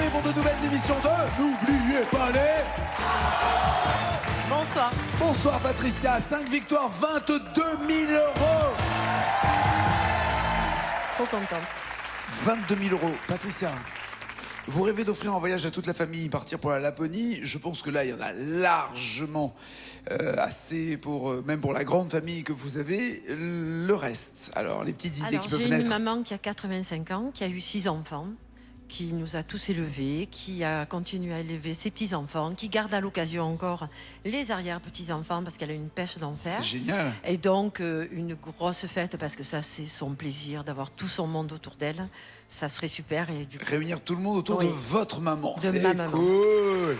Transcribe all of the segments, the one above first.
retrouvez pour de nouvelles émissions de N'oubliez pas les... Bonsoir. Bonsoir Patricia, 5 victoires, 22 000 euros. Trop contente. 22 000 euros. Patricia, vous rêvez d'offrir un voyage à toute la famille, partir pour la Laponie. Je pense que là, il y en a largement assez pour, même pour la grande famille que vous avez. Le reste, alors les petites idées qui peuvent naître. J'ai une maman qui a 85 ans, qui a eu 6 enfants, qui nous a tous élevés, qui a continué à élever ses petits-enfants, qui garde à l'occasion encore les arrière-petits-enfants parce qu'elle a une pêche d'enfer. C'est génial. Et donc, une grosse fête parce que ça, c'est son plaisir d'avoir tout son monde autour d'elle. Ça serait super. Et du coup... Réunir tout le monde autour de votre maman. De ma maman. Cool.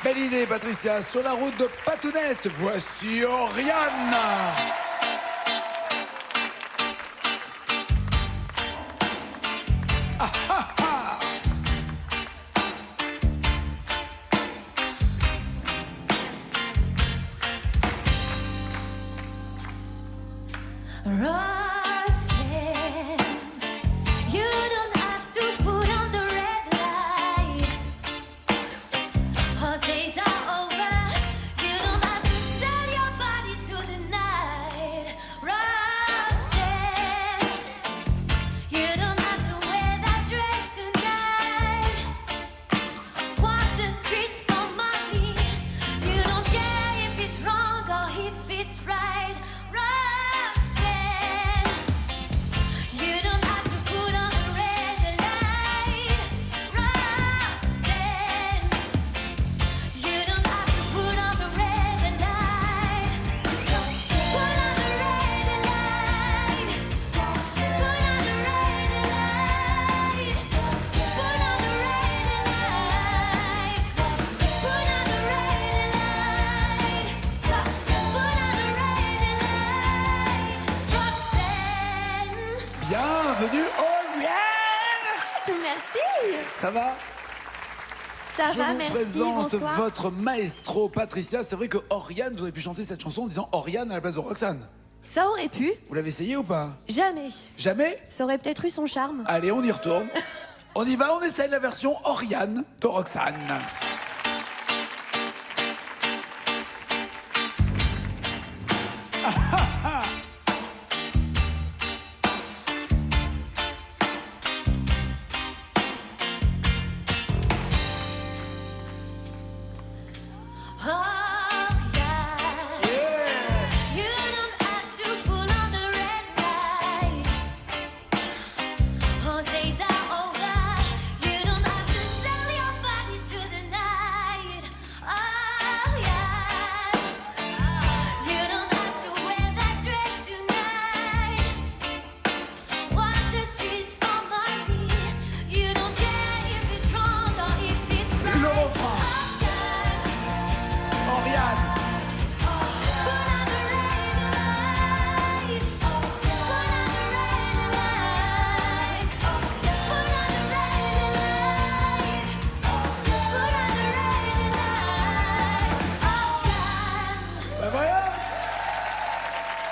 Belle idée, Patricia. Sur la route de Patounette, voici Oriane. Bienvenue, Oriane. Merci. Ça va? Ça va, Je vous merci, présente bonsoir. votre maestro, Patricia. C'est vrai que Oriane, vous auriez pu chanter cette chanson en disant Oriane à la place de Roxane. Ça aurait pu. Vous l'avez essayé ou pas? Jamais. Jamais? Ça aurait peut-être eu son charme. Allez, on y retourne. On y va, on essaye la version Oriane de Roxane.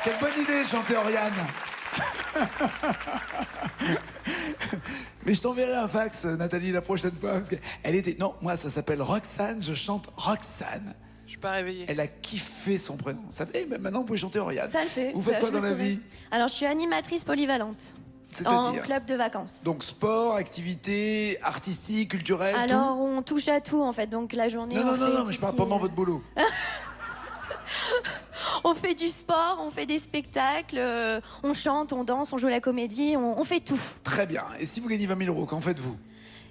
Quelle bonne idée, chanter Oriane. Mais je t'enverrai un fax, Nathalie, la prochaine fois. Parce qu'elle était... Non, moi, ça s'appelle Roxane, je chante Roxane. Je suis pas réveillée. Elle a kiffé son prénom. Ça fait, même maintenant, vous pouvez chanter Oriane. Ça le fait. Vous faites quoi dans la vie? Alors, je suis animatrice polyvalente. En club de vacances. Donc sport, activité artistique, culturelle, alors, tout. on touche à tout, en fait. Donc, la journée, Non, mais je parle pendant votre boulot. On fait du sport, on fait des spectacles, on chante, on danse, on joue la comédie, on fait tout. Très bien. Et si vous gagnez 20 000 euros, qu'en faites-vous?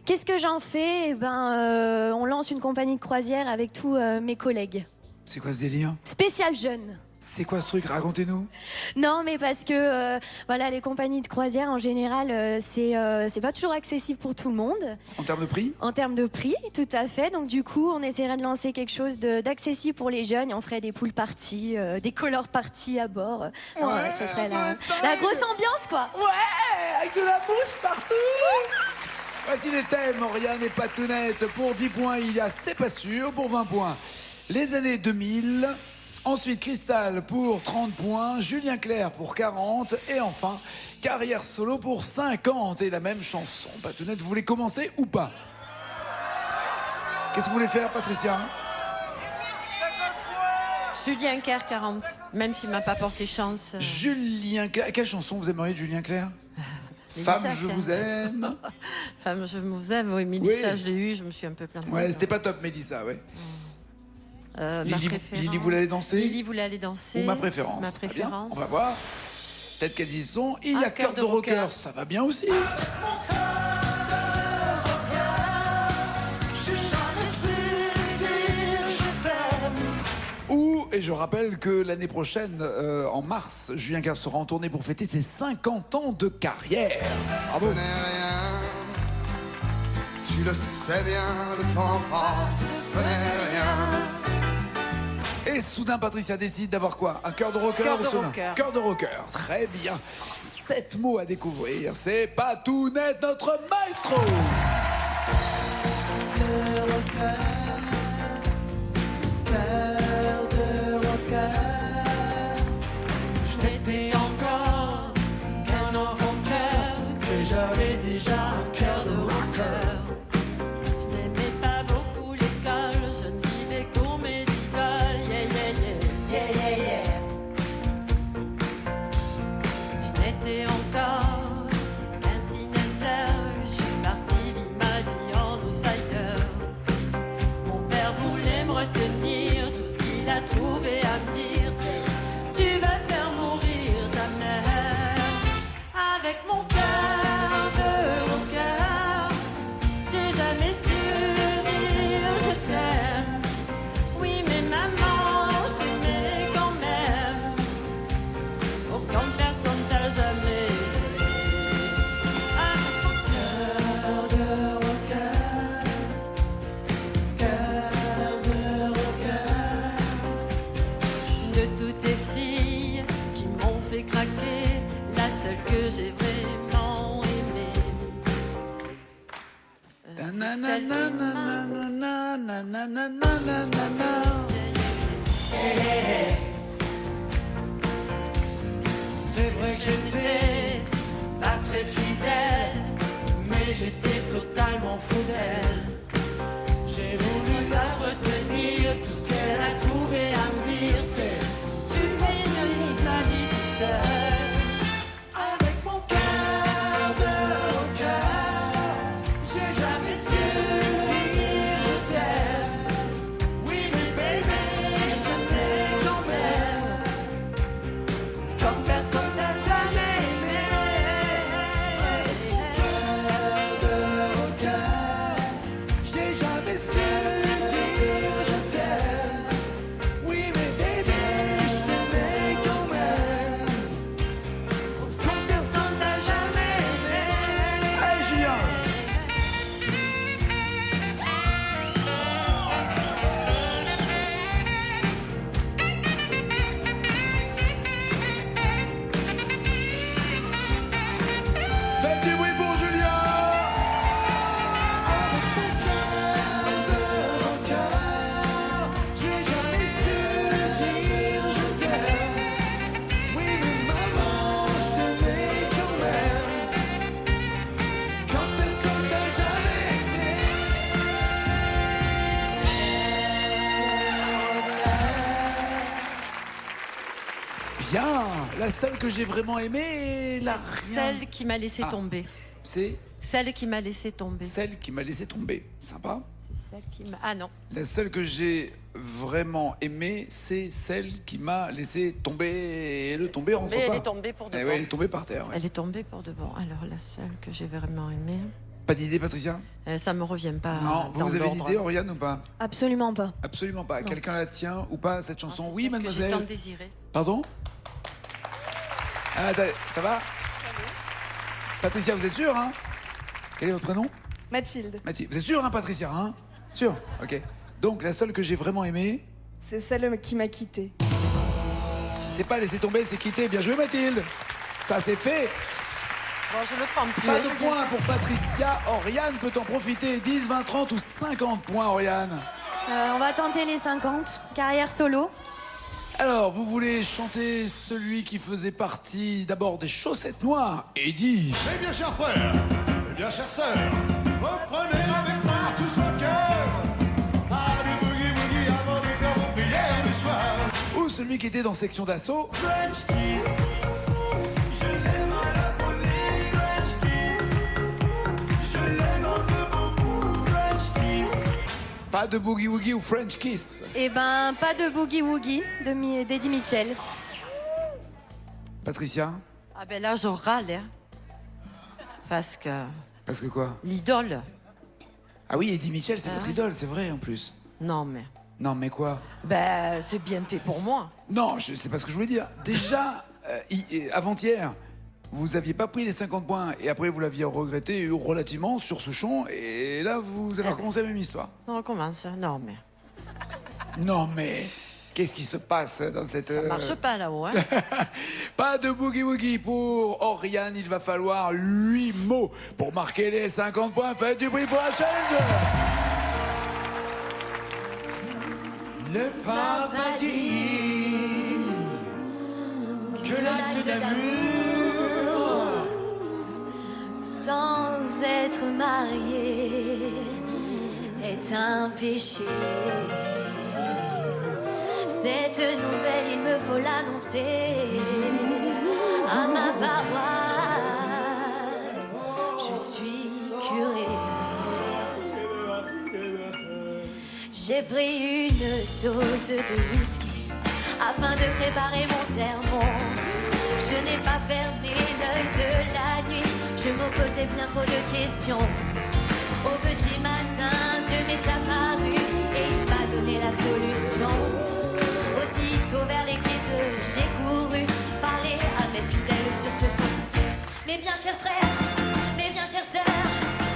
Qu'est-ce que j'en fais? Eh ben, on lance une compagnie de croisière avec tous mes collègues. C'est quoi ce délire? Spécial jeune. C'est quoi ce truc? Racontez-nous. Non, mais parce que voilà, les compagnies de croisière en général, c'est pas toujours accessible pour tout le monde. En termes de prix? En termes de prix, tout à fait. Donc du coup, on essaierait de lancer quelque chose d'accessible pour les jeunes et on ferait des pool parties, des color parties à bord. Ouais, ça serait ça la grosse ambiance, quoi. Ouais, avec de la mousse partout. Voici les thèmes, Oriane et Patounette. Pour 10 points, il y a C'est pas sûr. Pour 20 points, les années 2000. Ensuite, Cristal pour 30 points, Julien Clerc pour 40 et enfin, carrière solo pour 50 et la même chanson. Patounette, vous voulez commencer ou pas? Qu'est-ce que vous voulez faire, Patricia? Julien Clerc, 40. Même s'il m'a pas porté chance. Julien Clerc. Quelle chanson vous aimeriez de Julien Clerc? Femme, je vous aime. Femme, je vous aime. Oui, Mélissa, Oui. je l'ai eu, je me suis un peu plantée. Ouais, c'était pas top, Mélissa, ouais. Ma préférence. Lily voulait aller danser? Lily voulait aller danser. Ou ma préférence? Ma Très bien, préférence. on va voir. Peut-être qu'elles y sont. Il y a Cœur de rocker, ça va bien aussi. Et je rappelle que l'année prochaine, en mars, Julien Clerc sera en tournée pour fêter ses 50 ans de carrière. Bravo. Ce n'est rien, tu le sais bien, le temps passe, ce n'est rien. Et soudain, Patricia décide d'avoir quoi? Un cœur de rocker Cœur ou de soudain rocker. Cœur de rocker, très bien. 7 mots à découvrir, c'est Patounette, notre maestro. Je n'étais encore qu'un enfant de cœur, que j'avais déjà un cœur de rocker. Je n'aimais pas beaucoup l'école, je ne vivais que pour mes idoles. Yeah, yeah, yeah. Yeah, yeah, yeah. Je n'étais encore qu'un teenager, je suis partie vivre ma vie en outsider. Mon père voulait me retenir, tout ce qu'il a trouvé à me dire, c'est tu vas faire mourir ta mère. Avec mon cœur de rocker, j'ai jamais su dire je t'aime. Oui mais maman, je t'aimais quand même. Pourtant personne t'a jamais aimé. Avec mon cœur de rocker, cœur de rocker. De toutes les filles qui m'ont fait craquer, la seule que j'ai vraiment aimée, c'est celle qui m'a... C'est vrai que j'étais pas très fidèle, mais j'étais totalement fou d'elle. J'ai voulu la retenir, tout ce qu'elle a trouvé à me dire, c'est tu finis ta vie toute seule. Avec mon cœur de rocker, j'ai jamais su dire je t'aime. Oui mais baby, je t'aimais quand même, comme personne n'a jamais aimé. Mon cœur de rocker, j'ai jamais su dire je t'aime. Oui mais baby, je t'aimais quand même, comme personne n'a jamais aimé. Allez, Julien. Faites du bruit pour Julien. Avec mon cœur de rocker, j'ai jamais su dire je t'aime. Oui mais maman, je t'aimais quand même, comme personne n'a jamais aimé. Bien, la seule que j'ai vraiment aimée, la rien. Celle qui m'a laissé Ah. tomber. C'est Celle qui m'a laissé tomber. celle qui m'a laissé tomber. Sympa. C'est celle qui m'a... Ah non. La seule que j'ai vraiment aimée, c'est celle qui m'a laissé tomber. Et le tomber rentre Mais pas. elle est tombée pour de Eh bon. ouais, elle est tombée par terre. Ouais. Elle est tombée pour de bon. Alors la seule que j'ai vraiment aimée, Pas d'idée, Patricia? ça me revient pas. Non, vous dans avez une l'ordre. idée, Oriane, ou pas? Absolument pas. Absolument pas. Non. Quelqu'un la tient ou pas, cette Non, chanson? c'est Oui, celle que mademoiselle. j'ai tant désirée. Pardon? Ah, attendez, ça va? Patricia, vous êtes sûre, hein? Quel est votre prénom? Mathilde, Mathilde. Vous êtes sûre, hein, Patricia, hein? Sûr? Ok. Donc, la seule que j'ai vraiment aimée, c'est celle qui m'a quittée. c'est pas laisser tomber, c'est quitter. Bien joué, Mathilde. Ça, c'est fait. Bon, je le prends plus. Pas hein, de je points pour Patricia. Oriane peut en profiter. 10, 20, 30 ou 50 points, Oriane. On va tenter les 50. Carrière solo. Alors, vous voulez chanter celui qui faisait partie d'abord des Chaussettes Noires, Eddie. Mes bien chers frères, mes bien chères sœurs, reprenez avec moi tout son cœur. Pas de boogie woogie avant de faire vos prières du soir. Ou celui qui était dans Section d'Assaut. French kiss, je l'aime à la volée. French kiss, je l'aime un peu beaucoup. French kiss. Pas de Boogie Woogie ou French Kiss. Eh ben, pas de Boogie Woogie d'Eddie Mitchell. Patricia? Ah ben là, je râle, hein. Parce que Parce que quoi? l'idole, Ah oui, Eddie Mitchell, c'est Ah votre oui. idole, c'est vrai en plus. non mais, Non, mais quoi? ben c'est bien fait pour moi. Non, c'est pas ce que je voulais dire. Déjà, avant-hier, vous aviez pas pris les 50 points et après vous l'aviez regretté relativement sur Souchon et là vous avez recommencé la même histoire. On recommence, hein. Non mais, Non mais, qu'est-ce qui se passe dans cette... ça marche pas là-haut, hein. Pas de boogie woogie pour Oriane, il va falloir 8 mots pour marquer les 50 points. Faites du bruit pour la challenge. Ne pas dire que l'acte d'amour Sans être marié est un péché. Cette nouvelle, il me faut l'annoncer à ma paroisse. Je suis curé. J'ai pris une dose de whisky afin de préparer mon sermon. Je n'ai pas fermé l'œil de la nuit, je me posais bien trop de questions. Au petit matin, Dieu m'est apparu et il m'a donné la solution. Aussitôt vers l'église, j'ai couru parler à mes fidèles sur ce ton. Mes bien chers frères, mes bien chères sœurs,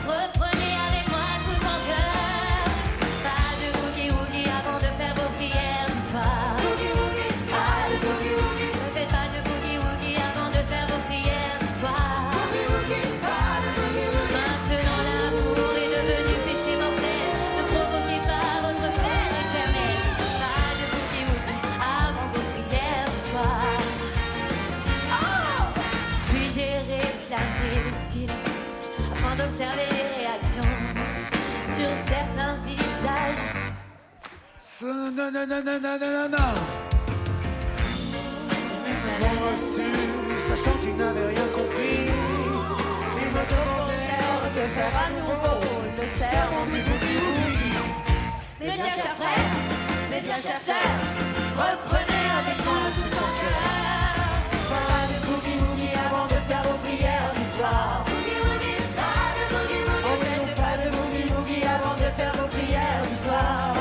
reprenez avec moi tous en cœur. Pas de boogie woogie avant de faire vos prières du soir. Pas de boogie woogie. Ne faites pas de boogie woogie avant de faire vos prières du soir. Maintenant l'amour est devenu péché mortel. Ne provoquez pas votre Père éternel. Pas de boogie woogie avant vos prières du soir. Puis j'ai réclamé le silence afin d'observer les réactions sur certains visages. Non, non, non, non, non, non, non, non. sachant qu'ils n'avaient rien compris. Ils me demandèrent de faire à nouveau le serment du boogie woogie. Mes bien chers frères, mes bien chères sœurs, reprenez avec moi tous en cœur. Pas de boogie woogie avant de faire vos prières du soir. Emmenez-nous pas de boogie woogie avant de faire vos prières du soir.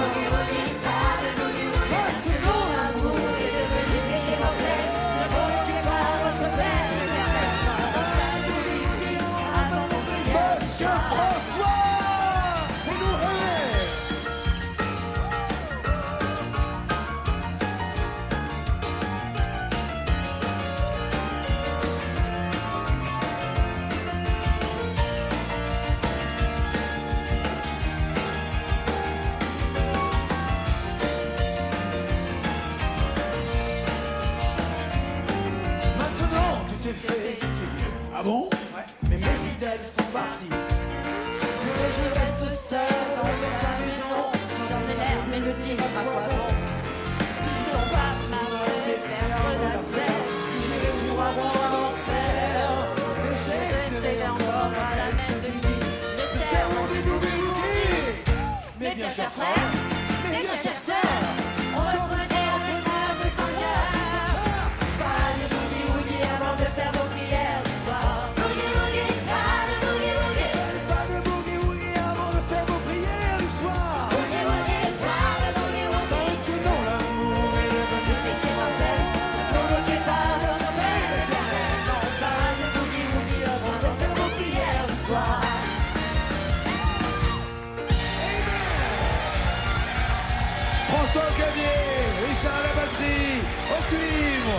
Maintenant l'amour est devenu péché mortel. Ne provoquez pas votre Père éternel. Pas de boogie woogie avant vos prières du Monsieur soir. François, fais-nous rêver. Maintenant tout est fait, tout est dit. Ah bon? Ouais, mais mes fidèles sont partis. Je reste seul dans ta maison. J'en ai l'air mélodique, à quoi bon? Si ton pape m'a fait perdre la fête, si j'ai tout à voir à l'enfer, mais j'essaierai encore à la messe de nuit. Le serment du boogie woogie. Mes bien chers frères, mes bien chères sœurs, Reprenez avec moi tous en cœur. pas de boogie woogie avant de faire vos prières du soir. Boogie woogie, pas de boogie woogie. Pas de boogie woogie avant de faire vos prières du soir. Boogie woogie, pas de boogie woogie. Maintenant l'amour est devenu péché mortel. Ne provoquez pas votre Père éternel. Non, pas de boogie woogie avant de faire vos prières du soir. François au clavier, Richard à la batterie, au cuivre,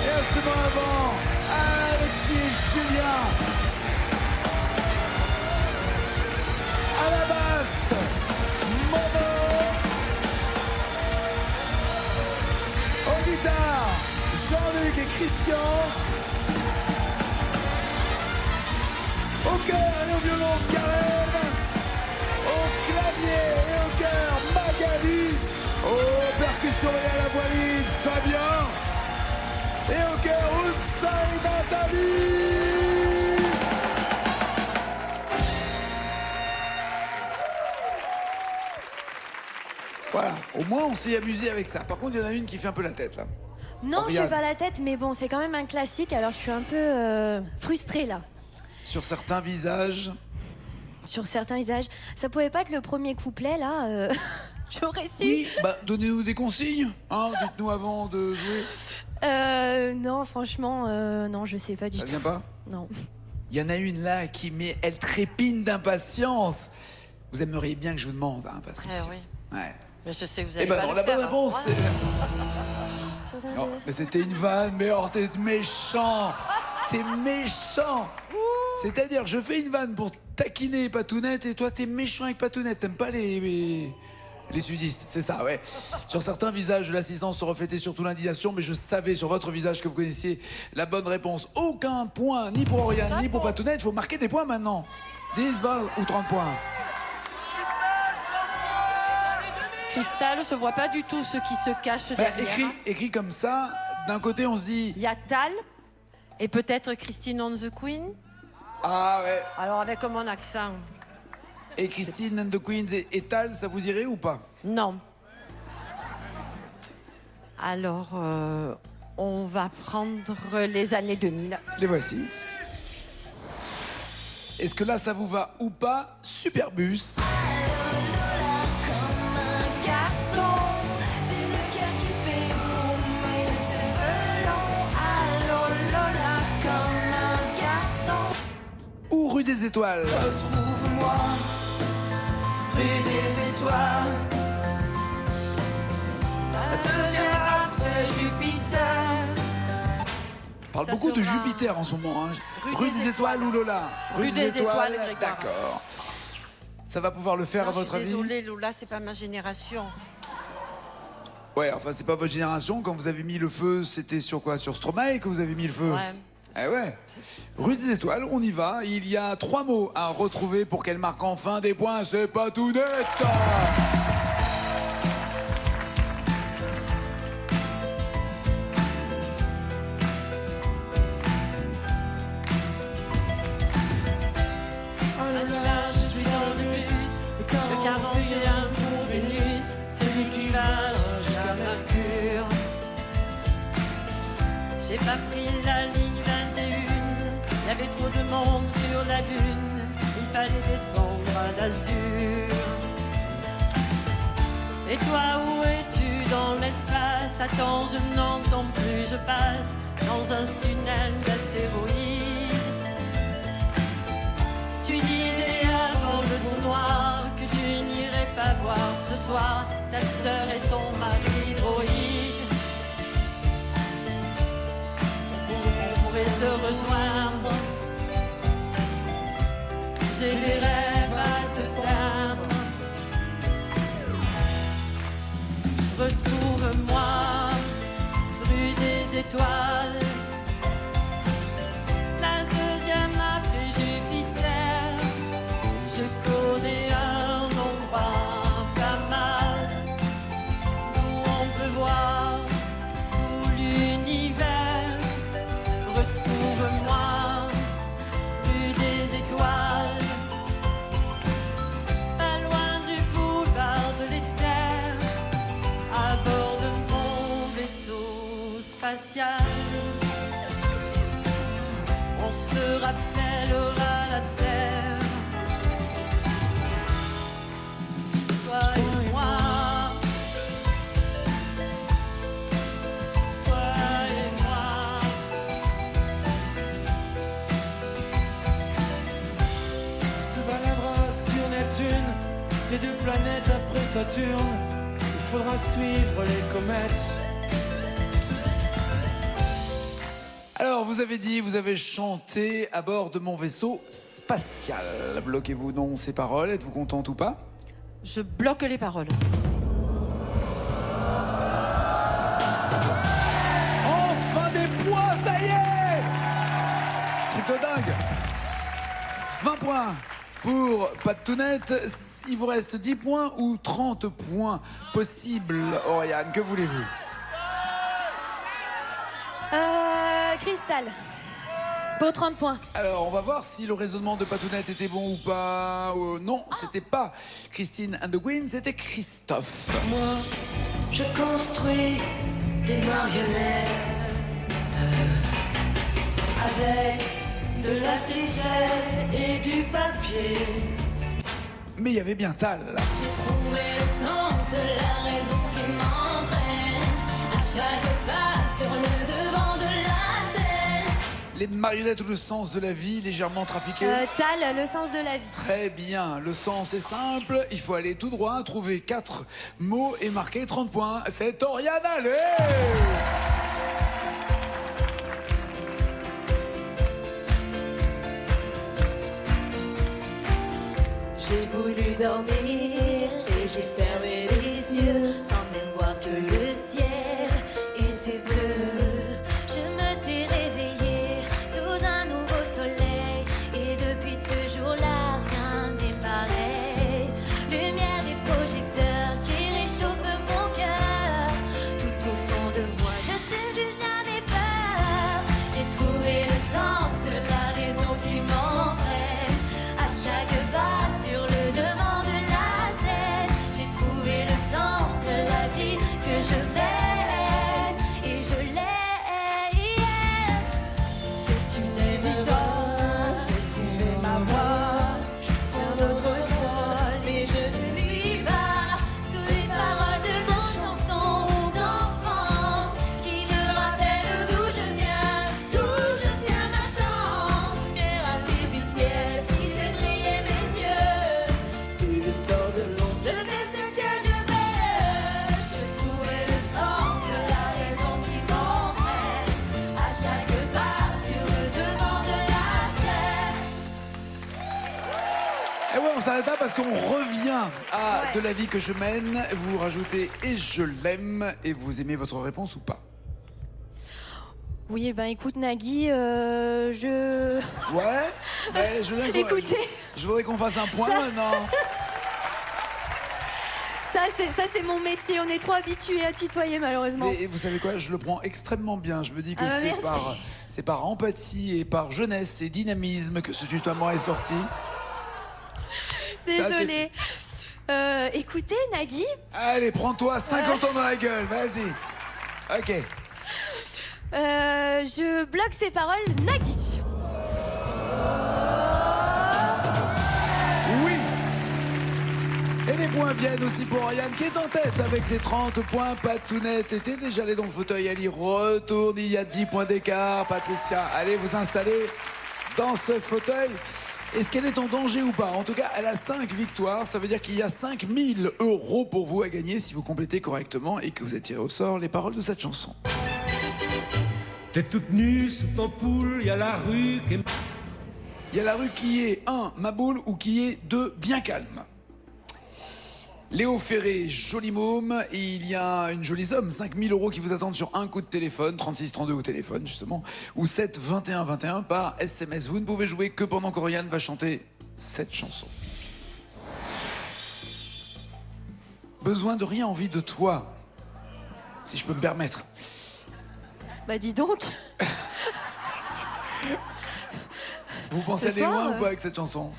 et instrument avant, Alexis Julien. À la basse, Momo. Au Jean-Luc et Christian. Au cœur et au violon, Karen. Au clavier et au cœur, Magali. Aux percussions et à la voiline, Fabien. Et au cœur, Oulsa et Nathalie. Voilà, au moins on s'est amusé avec ça. Par contre, il y en a une qui fait un peu la tête là. Non, je Oriane. fais pas la tête, mais bon, c'est quand même un classique, alors je suis un peu frustrée là. Sur certains visages. Sur certains visages. Ça pouvait pas être le premier couplet là J'aurais su. Oui, bah donnez-nous des consignes, hein, dites-nous avant de jouer. Non, franchement, non, je sais pas du Ça tout. vient pas? Non. Il y en a une là qui met, elle trépigne d'impatience. Vous aimeriez bien que je vous demande, hein, Patricia. oui. Ouais. Mais je sais que vous Eh allez ben pas non, le la faire, bonne hein. réponse Ouais. c'est... Ça Non, t'intéresse mais c'était une vanne, mais oh, t'es méchant. T'es méchant. C'est-à-dire, je fais une vanne pour taquiner Patounette et toi, t'es méchant avec Patounette. T'aimes pas les sudistes, c'est ça, ouais. Sur certains visages de l'assistance se reflétait surtout l'indignation, mais je savais sur votre visage que vous connaissiez la bonne réponse. Aucun point, ni pour Oriane, ni pour Patounette. Il faut marquer des points maintenant. 10, 20 ou 30 points. Cristal, je vois pas du tout ce qui se cache Bah, derrière. écrit comme ça, d'un côté on se dit... Il y a Tal et peut-être Christine on the Queen. Ah ouais. Alors avec mon accent. Et Christine and the Queens et Tal, ça vous irait ou pas? Non. Alors, on va prendre les années 2000. Les voici. Est-ce que là ça vous va ou pas? Superbus. Ou Rue des Étoiles. Retrouve-moi, rue des étoiles. La deuxième après Jupiter. On parle Ça beaucoup de sera Jupiter en ce moment. Hein. Rue Rue des des Étoiles ou Lola? Rue des Étoiles, Grégoire. D'accord. Ça va pouvoir le faire Non, à votre je suis avis? désolée, Lola, c'est pas ma génération. Ouais, enfin c'est pas votre génération. Quand vous avez mis le feu, c'était sur quoi? Sur Stromae que vous avez mis le feu? Ouais. Eh ouais. Rue des Étoiles, on y va. Il y a 3 mots à retrouver pour qu'elle marque enfin des points. C'est pas tout net. Oh là là, je suis dans le bus. Le 41 pour Vénus, celui qui va jusqu'à Mercure. J'ai pas pris la ligne 21, il y avait trop de monde sur la lune, il fallait descendre à l'azur. Et toi, où es-tu dans l'espace? Attends, je n'entends plus, je passe dans un tunnel d'astéroïdes. Tu disais avant le trou noir que tu n'irais pas voir ce soir ta sœur et son mari droïde. On pourrait se rejoindre. J'ai des rêves à te peindre. Retrouve-moi, rue des Étoiles. La deuxième après Jupiter. Je connais un endroit pas mal où on peut voir tout l'univers. Retrouve-moi, rue des Étoiles, pas loin du boulevard de l'Éther, à bord de mon vaisseau spatial. On se rappellera la Terre, toi et moi, toi et moi. Se baladera sur Neptune, ces deux planètes après Saturne. Il faudra suivre les comètes. Alors, vous avez dit, vous avez chanté à bord de mon vaisseau spatial. Bloquez-vous non ces paroles. Êtes-vous contente ou pas? Je bloque les paroles. Enfin des truc de dingue. 20 points pour Patounette. Il vous reste 10 points ou 30 points possibles, Oriane. Que voulez-vous? Cristal. Pour 30 points. Alors, on va voir si le raisonnement de Patounette était bon ou pas. Non, c'était pas Christine and the Queen, c'était Christophe. Moi, je construis des marionnettes avec de la ficelle et du papier. Mais il y avait bien Tal. J'ai trouvé le sens de la raison qui m'entraîne à chaque pas sur le devant de la scène. Les marionnettes ou le sens de la vie, légèrement trafiqué. Tal, le sens de la vie. Très bien, le sens est simple, il faut aller tout droit, trouver 4 mots et marquer 30 points. C'est Oriane, allez! J'ai voulu dormir et j'ai fermé les yeux sans même voir que Le ciel était bleu. Je me suis réveillée sous un nouveau soleil. Et depuis ce jour-là, rien n'est pareil. Lumière des projecteurs qui réchauffent mon cœur. Tout au fond de moi, je sais plus jamais peur. J'ai trouvé le sens de la raison qui m'entraîne à chaque pas sur le devant de la scène. J'ai trouvé le sens de la vie que je mène et je l'ai. C'est une évidence. J'ai trouvé ma voie. Je prends d'autres voies, mais je ne lis pas toutes les paroles de nos chansons d'enfance qui me rappellent d'où je viens, d'où je tiens ma chance. Lumière artificielle qui fait briller mes yeux. et le sort de l'ombre. Je fais ce que je veux. J'ai trouvé le sens de la raison qui m'entraîne à chaque pas sur le devant de la scène. Et ouais, on s'arrête là parce qu'on revient à De la vie que je mène. Vous rajoutez et je l'aime et vous aimez votre réponse ou pas? Oui, ben écoute Nagui, je... Ouais, mais je voudrais qu'on- Écoutez. je voudrais qu'on fasse un point maintenant. Ça c'est mon métier, on est trop habitués à tutoyer malheureusement. Mais vous savez quoi, je le prends extrêmement bien. Je me dis que Ah bah merci. c'est par empathie et par jeunesse et dynamisme que ce tutoiement est sorti. Désolée. Écoutez Nagui, Allez, prends-toi 50 ans dans la gueule, vas-y. Ok. je bloque ces paroles Nagui. Oui. Et les points viennent aussi pour Oriane qui est en tête avec ses 30 points. Patounette était déjà allée dans le fauteuil, elle y retourne, il y a 10 points d'écart. Patricia, allez vous installer dans ce fauteuil. Est-ce qu'elle est en danger ou pas? En tout cas, elle a 5 victoires, ça veut dire qu'il y a 5 000 € pour vous à gagner si vous complétez correctement et que vous êtes tiré au sort les paroles de cette chanson. T'es toute nue sous ton poule, y a la rue qui est... Il y a la rue qui est 1, ma boule, ou qui est 2, bien calme. Léo Ferré, joli môme, et il y a une jolie somme, 5 000 € qui vous attendent sur un coup de téléphone, 36 32 au téléphone justement, ou 7 21 21 par SMS. Vous ne pouvez jouer que pendant qu'Oriane va chanter cette chanson. Besoin de rien, envie de toi, si je peux me permettre. Bah dis donc. Vous pensez Ce aller loin soir, ou pas avec cette chanson?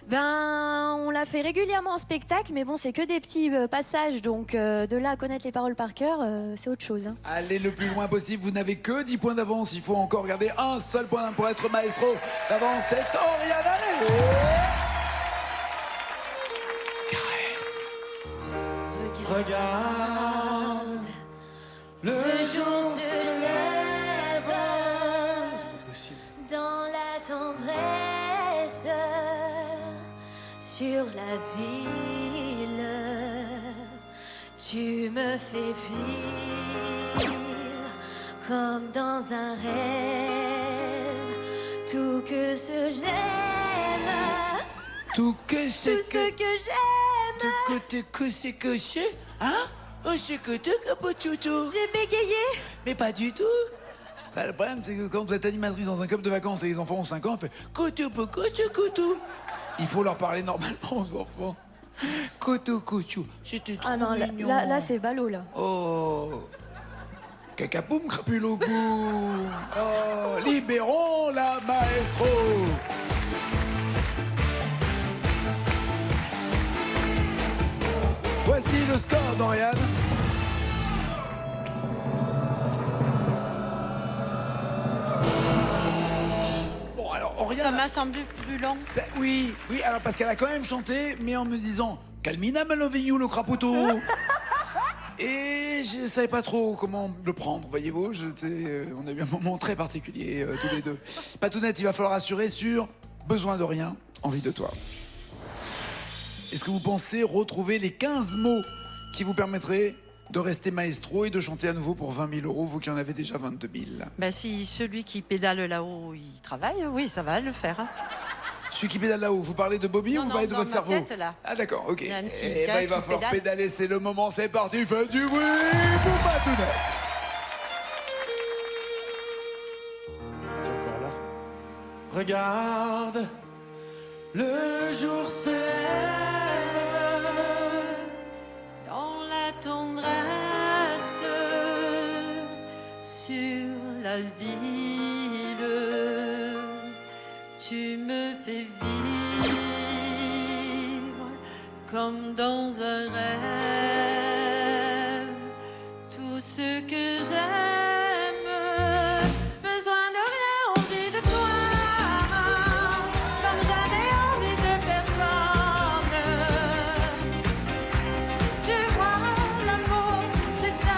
Ben, on l'a fait régulièrement en spectacle, mais bon, c'est que des petits passages, donc de là à connaître les paroles par cœur, c'est autre chose. Hein. Allez le plus loin possible, vous n'avez que 10 points d'avance, il faut encore garder un seul point pour être maestro. D'avance, c'est Oriane, allez. Regarde, le jour se lève. C'est pas possible. Dans la tendresse sur la ville, tu me fais vivre comme dans un rêve. Tout que ce j'aime, Tout que tout c'est ce que j'aime. que c'est que c'est, hein? Oh, c'est que tu capotoutou. J'ai bégayé. Mais pas du tout. Ça, le problème, c'est que quand vous êtes animatrice dans un club de vacances et les enfants ont 5 ans, on fait coutou, coutou, coutou. Il faut leur parler normalement aux enfants. Coutou, coutou. C'était trop Ah non, mignon. là c'est ballot, là. Oh. Cacapoum, crapulopoum. Oh, libérons la maestro. Voici le score d'Oriane. Bon, alors Ça Oriane... m'a semblé plus long. Oui, alors parce qu'elle a quand même chanté, mais en me disant « Calmina Malovignou, le crapouto !» Et je savais pas trop comment le prendre, voyez-vous. On a eu un moment très particulier, tous les deux. Patounette, il va falloir assurer sur « Besoin de rien, envie de toi ». Est-ce que vous pensez retrouver les 15 mots qui vous permettraient de rester maestro et de chanter à nouveau pour 20 000 €, vous qui en avez déjà 22 000? Ben, si celui qui pédale là-haut, il travaille, oui, ça va le faire. Hein. Celui qui pédale là-haut, vous parlez de Bobby Non, ou vous non, parlez de dans votre ma cerveau? tête, là. Ah d'accord, ok. Il y a un petit Eh gars ben, il va qui falloir pédale. pédaler, c'est le moment, c'est parti, faites du bruit pour Patounette. T'es encore là? Regarde, le jour se lève. Dans la tendresse sur la ville, tu me fais vivre comme dans un rêve tout ce que j'aime. Besoin de rien, envie de toi, comme jamais envie de personne. Tu vois, l'amour, c'est un...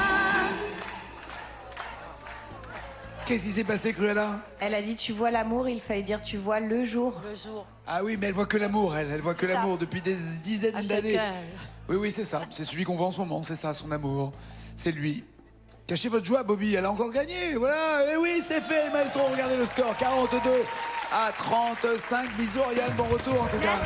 Qu'est-ce qui s'est passé, Cruella? Elle a dit tu vois l'amour, il fallait dire tu vois le jour. Le jour. Ah oui, mais elle voit que l'amour, elle voit que C'est ça. l'amour depuis des dizaines À d'années. chacun. Oui, c'est ça, c'est celui qu'on voit en ce moment, c'est ça, son amour. C'est lui. Cachez votre joie, Bobby, elle a encore gagné, voilà. Et oui, c'est fait, maestro, regardez le score, 42 à 35. Bisous, Oriane, bon retour en tout cas.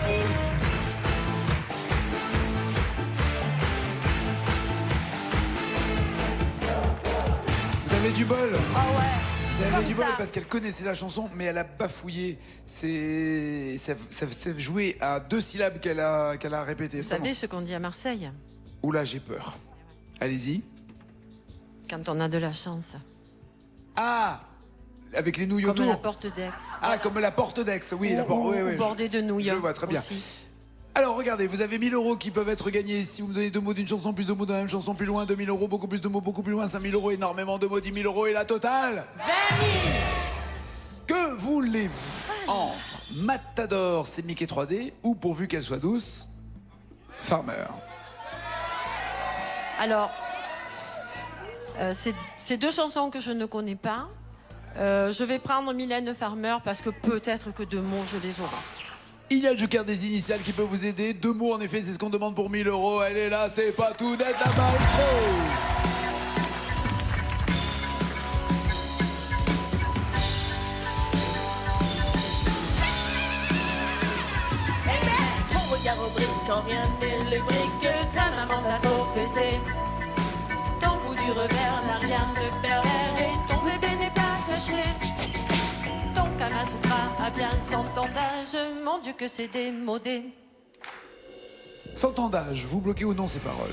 Vous avez du bol. Ah ouais. Vous avez Comme du bol ça. parce qu'elle connaissait la chanson, mais elle a bafouillé. Ça joué à 2 syllabes qu'elle a répété. Vous savez ce qu'on dit à Marseille Oula, j'ai peur. Allez-y. quand on a de la chance. Ah, avec les nouilles Comme autour. la porte d'Aix. Ah, comme la porte d'Aix, oui, la porte. Oui, oui, bordée de nouilles. je vois très bien. aussi. Alors regardez, vous avez 1000 € qui peuvent être gagnés si vous me donnez 2 mots d'une chanson, plus de mots de la même chanson, plus loin, 2000 €, beaucoup plus de mots, beaucoup plus loin, 5000 €, énormément de mots, 10 000 € et la totale 20 000. Que voulez-vous entre Matador, c'est Mickey 3D ou pourvu qu'elle soit douce, Farmer? Alors, c'est deux chansons que je ne connais pas. Je vais prendre Mylène Farmer parce que peut-être que 2 mots, je les aurai. Il y a le joker des initiales qui peut vous aider. 2 mots, en effet, c'est ce qu'on demande pour 1000 €. Elle est là, c'est pas tout d'être la maestro. Ton regard brille quand rien n'est le brique. Ta maman t'a trop fessé. Ton coup du revers n'a rien de pervers. Et ton bébé n'est pas caché. Ton Kama Sutra a bien 100 ans d'âge. Mon Dieu que c'est démodé. Sans temps d'âge, vous bloquez ou non ces paroles?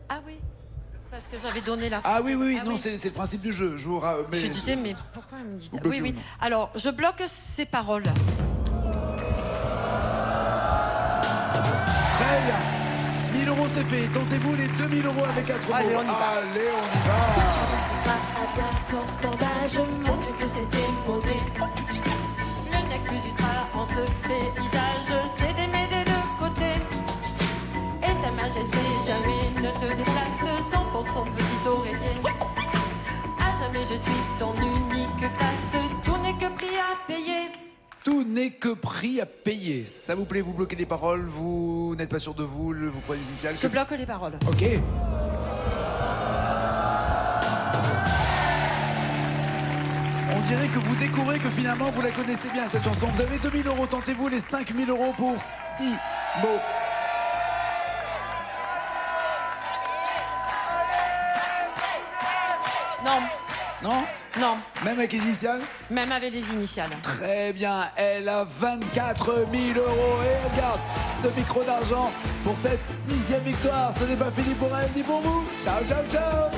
Ah oui, parce que j'avais donné la Ah oui, oui, Ah non, oui. c'est le principe du jeu. Je vous mais Je disais, mais pourquoi elle me dit Vous ça? bloquez Oui, ou oui. non? Alors, je bloque ces paroles. Très bien. 1000 € c'est fait. Tentez-vous les 2000 € avec 4 mots. Allez, on y va. Allez, on y va. À bien s'entendage, mon Dieu que c'est démodé. Le nec plus ultra en ce paysage, c'est d'aimer des deux côtés. Et ta majesté jamais ne te déplace sans pour son petit oreiller. À jamais je suis ton unique classe, tout n'est que prix à payer. Tout n'est que prix à payer. Ça vous plaît, vous bloquez les paroles, vous n'êtes pas sûr de vous, vous prenez les initiales. Je bloque les paroles. Ok. On dirait que vous découvrez que finalement vous la connaissez bien cette chanson. Vous avez 2000 €, tentez-vous les 5000 € pour 6 mots. Non, Non? non, Même avec les initiales? même avec les initiales. Très bien, elle a 24 000 € et elle garde ce micro d'argent pour cette 6e victoire. Ce n'est pas fini pour elle ni pour vous. Ciao, ciao, ciao.